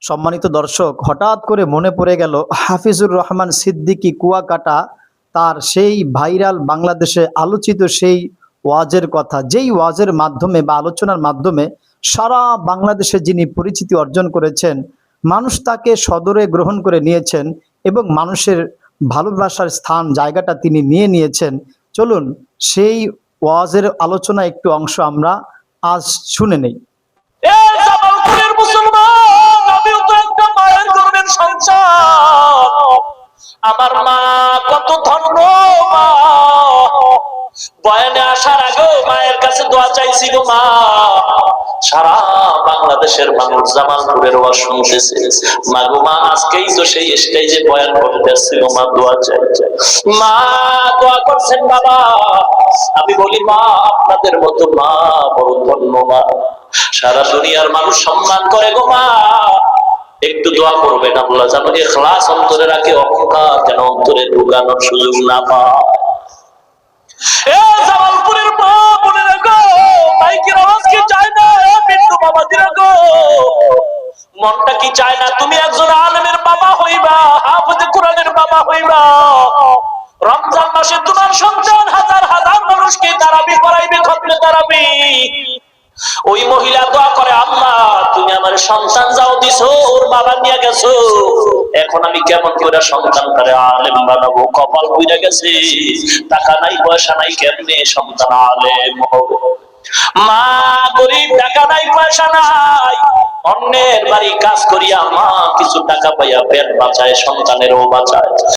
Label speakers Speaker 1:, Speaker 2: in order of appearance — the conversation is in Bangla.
Speaker 1: সম্মানিত দর্শক, হঠাৎ করে মনে পড়ে গেল হাফিজুর রহমান সিদ্দিকী কুয়াকাটা তার সেই ভাইরাল বাংলাদেশে আলোচিত সেই ওয়াজের কথা, যেই ওয়াজের মাধ্যমে বা আলোচনার মাধ্যমে সারা বাংলাদেশে যিনি পরিচিতি অর্জন করেছেন, মানুষ তাকে সদরে গ্রহণ করে নিয়েছেন এবং মানুষের ভালোবাসার স্থান জায়গাটা তিনি নিয়ে নিয়েছেন। চলুন সেই ওয়াজের আলোচনা একটু অংশ আমরা আজ শুনে নেই।
Speaker 2: জামালপুরের মুসলমান, আমিও তো একটা মায়ের গর্ভের সন্তান। আমার মা কত ধন্য মা। বয়ানে আসার আগেও মায়ের কাছে দোয়া চাইছিল মা। সারা বাংলাদেশের মানুষ জামালপুরের ওয়াজ শুনতেছে। মা গো মা, আজকেই তো সেই স্টেজে বয়ান করতেছিল, মা দোয়া চাই। মা দোয়া করছেন বাবা। আমি বলি মা, আপনাদের মতো মা বড় ধন্য মা, সারা দুনিয়ার মানুষ সম্মান করে গো মা। একটু দোয়া করবেন আল্লাহ যেন ইখলাস অন্তরে রাখে, অহংকার যেন অন্তরে ঢুকানোর সুযোগ না পায়। জামালপুরের মা বলে রাখো, মাইকের আওয়াজ কি চায় না? বিন্দু বাবা দিরা গো, মনটা কি চায় না তুমি একজন আলেমের বাবা হইবা, হাফেজে কোরআনের বাবা হইবা? রমজান মাসে তোমার সন্তান হাজার হাজার মানুষকে তারাবি পড়াইবে, খতমে তারাবি। ওই মহিলা দোয়া করে, আল্লাহ তুমি আমার সন্তান যাও দিছো, ওর বাবা নিয়ে গেছো, এখন আমি কেমন করে সন্তানটারে আলেম বানাবো? কপাল বুইরা গেছে, টাকা নাই পয়সা নাই, কেমনে সন্তান আলেম হবে? মা গরিব, টাকা নাই পয়সা নাই, অন্যের বাড়ি কাজ করিয়া মা কিছু টাকা পাইয়া পেট বাঁচায়, সন্তানেরও বাঁচায়।